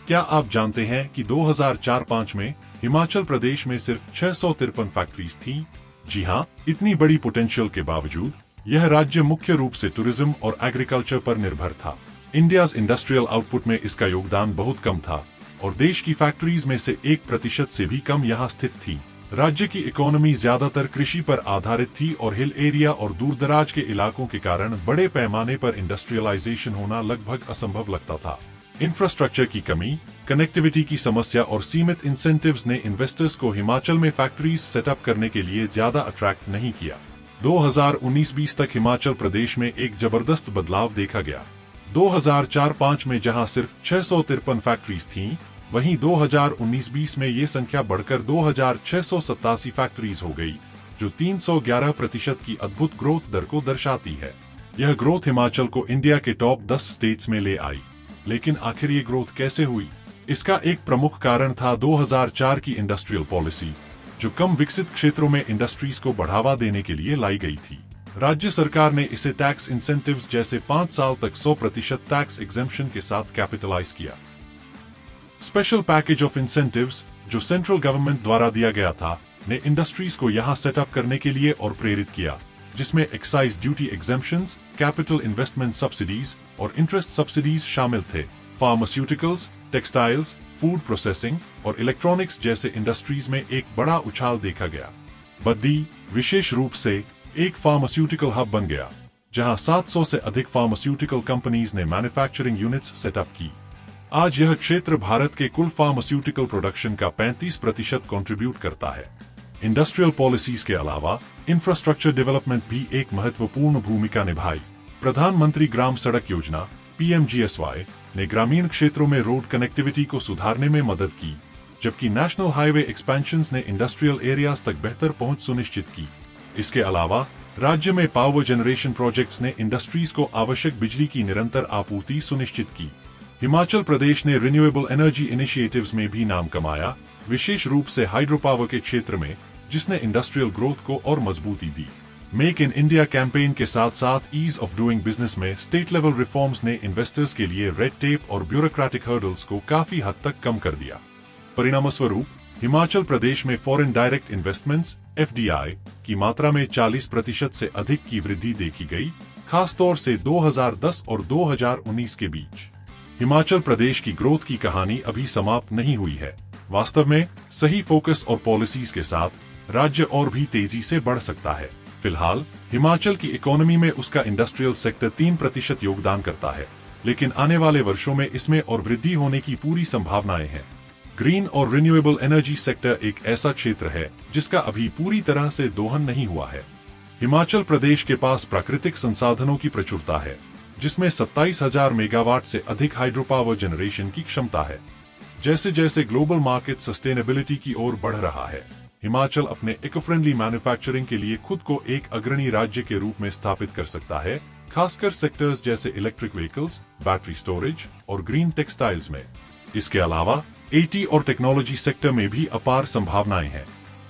क्या आप जानते हैं कि 2004-05 में हिमाचल प्रदेश में सिर्फ 653 फैक्ट्रीज थीं? जी हाँ, इतनी बड़ी पोटेंशियल के बावजूद यह राज्य मुख्य रूप से टूरिज्म और एग्रीकल्चर पर निर्भर था। इंडियाज इंडस्ट्रियल आउटपुट में इसका योगदान बहुत कम था और देश की फैक्ट्रीज में से 1% से भी कम यहाँ स्थित थी। राज्य की इकोनॉमी ज्यादातर कृषि पर आधारित थी और हिल एरिया और दूरदराज के इलाकों के कारण बड़े पैमाने पर इंडस्ट्रियलाइजेशन होना लगभग असंभव लगता था। इंफ्रास्ट्रक्चर की कमी, कनेक्टिविटी की समस्या और सीमित इंसेंटिव्स ने इन्वेस्टर्स को हिमाचल में फैक्ट्रीज सेटअप करने के लिए ज्यादा अट्रैक्ट नहीं किया। 2019-20 तक हिमाचल प्रदेश में एक जबरदस्त बदलाव देखा गया। 2004-05 में जहां सिर्फ 653 फैक्ट्रीज थीं, वहीं 2019-20 में ये संख्या बढ़कर 2687 फैक्ट्रीज हो गई, जो 311% की अद्भुत ग्रोथ दर को दर्शाती है। यह ग्रोथ हिमाचल को इंडिया के टॉप 10 स्टेट्स में ले आई। लेकिन आखिर ये ग्रोथ कैसे हुई? इसका एक प्रमुख कारण था 2004 की इंडस्ट्रियल पॉलिसी, जो कम विकसित क्षेत्रों में इंडस्ट्रीज को बढ़ावा देने के लिए लाई गई थी। राज्य सरकार ने इसे टैक्स इंसेंटिव्स जैसे 5 साल तक 100% टैक्स एग्जेम्पशन के साथ कैपिटलाइज किया। स्पेशल पैकेज ऑफ इंसेंटिव्स, जो सेंट्रल गवर्नमेंट द्वारा दिया गया था, ने इंडस्ट्रीज को यहां सेटअप करने के लिए और प्रेरित किया, जिसमें excise duty exemptions, capital investment subsidies और इंटरेस्ट सब्सिडीज शामिल थे। फार्मास्यूटिकल्स, टेक्सटाइल्स, फूड प्रोसेसिंग और इलेक्ट्रॉनिक्स जैसे इंडस्ट्रीज में एक बड़ा उछाल देखा गया। बद्दी विशेष रूप से एक फार्मास्यूटिकल हब बन गया, जहां 700 से अधिक फार्मास्यूटिकल कंपनीज ने मैन्युफैक्चरिंग यूनिट्स सेटअप की। आज यह क्षेत्र भारत के कुल फार्मास्यूटिकल प्रोडक्शन का 35% कंट्रीब्यूट करता है। इंडस्ट्रियल पॉलिसीज के अलावा इंफ्रास्ट्रक्चर डेवलपमेंट भी एक महत्वपूर्ण भूमिका निभाई। प्रधानमंत्री ग्राम सड़क योजना (PMGSY) ने ग्रामीण क्षेत्रों में रोड कनेक्टिविटी को सुधारने में मदद की, जबकि नेशनल हाईवे एक्सपेंशंस ने इंडस्ट्रियल एरियाज तक बेहतर पहुंच सुनिश्चित की। इसके अलावा राज्य में पावर जनरेशन प्रोजेक्ट्स ने इंडस्ट्रीज को आवश्यक बिजली की निरंतर आपूर्ति सुनिश्चित की। हिमाचल प्रदेश ने रिन्यूएबल एनर्जी इनिशिएटिव्स में भी नाम कमाया, विशेष रूप से हाइड्रो पावर के क्षेत्र में, जिसने इंडस्ट्रियल ग्रोथ को और मजबूती दी। मेक इन इंडिया कैंपेन के साथ साथ ईज ऑफ डूइंग बिजनेस में स्टेट लेवल रिफॉर्म्स ने इन्वेस्टर्स के लिए रेड टेप और ब्यूरोक्रेटिक हर्डल्स को काफी हद तक कम कर दिया। परिणामस्वरूप हिमाचल प्रदेश में फॉरेन डायरेक्ट इन्वेस्टमेंट्स (FDI) की मात्रा में 40% से अधिक की वृद्धि देखी गई, खासतौर से 2010 और 2019 के बीच। हिमाचल प्रदेश की ग्रोथ की कहानी अभी समाप्त नहीं हुई है। वास्तव में सही फोकस और पॉलिसीज के साथ राज्य और भी तेजी से बढ़ सकता है। फिलहाल हिमाचल की इकोनॉमी में उसका इंडस्ट्रियल सेक्टर 3% योगदान करता है, लेकिन आने वाले वर्षों में इसमें और वृद्धि होने की पूरी संभावनाएं हैं। ग्रीन और रिन्यूएबल एनर्जी सेक्टर एक ऐसा क्षेत्र है जिसका अभी पूरी तरह से दोहन नहीं हुआ है। हिमाचल प्रदेश के पास प्राकृतिक संसाधनों की प्रचुरता है, जिसमें 27,000 मेगावाट से अधिक हाइड्रो पावर जनरेशन की क्षमता है। जैसे जैसे ग्लोबल मार्केट सस्टेनेबिलिटी की ओर बढ़ रहा है, हिमाचल अपने इको फ्रेंडली मैन्युफैक्चरिंग के लिए खुद को एक अग्रणी राज्य के रूप में स्थापित कर सकता है, खासकर सेक्टर्स जैसे इलेक्ट्रिक व्हीकल्स, बैटरी स्टोरेज और ग्रीन टेक्सटाइल्स में। इसके अलावा IT और टेक्नोलॉजी सेक्टर में भी अपार संभावनाएं हैं।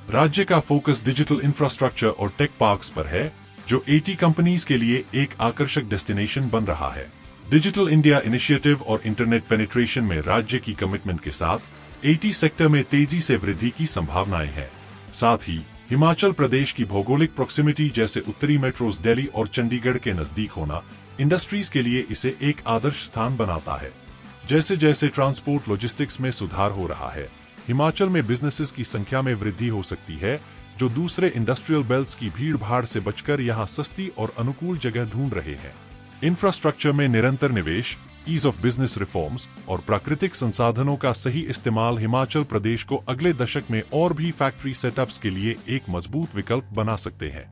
राज्य का फोकस डिजिटल इंफ्रास्ट्रक्चर और टेक पार्क्स पर है, जो IT कंपनीज के लिए एक आकर्षक डेस्टिनेशन बन रहा है। डिजिटल इंडिया इनिशिएटिव और इंटरनेट पेनिट्रेशन में राज्य की कमिटमेंट के साथ IT सेक्टर में तेजी से वृद्धि की संभावनाएं हैं। साथ ही हिमाचल प्रदेश की भौगोलिक प्रोक्सिमिटी जैसे उत्तरी मेट्रोज दिल्ली और चंडीगढ़ के नजदीक होना इंडस्ट्रीज के लिए इसे एक आदर्श स्थान बनाता है। जैसे जैसे ट्रांसपोर्ट लॉजिस्टिक्स में सुधार हो रहा है, हिमाचल में बिजनेसेस की संख्या में वृद्धि हो सकती है, जो दूसरे इंडस्ट्रियल बेल्ट्स की भीड़ भाड़ से बचकर यहां सस्ती और अनुकूल जगह ढूंढ रहे हैं। इंफ्रास्ट्रक्चर में निरंतर निवेश, ईज ऑफ बिजनेस रिफॉर्म्स और प्राकृतिक संसाधनों का सही इस्तेमाल हिमाचल प्रदेश को अगले दशक में और भी फैक्ट्री सेटअप्स के लिए एक मजबूत विकल्प बना सकते हैं।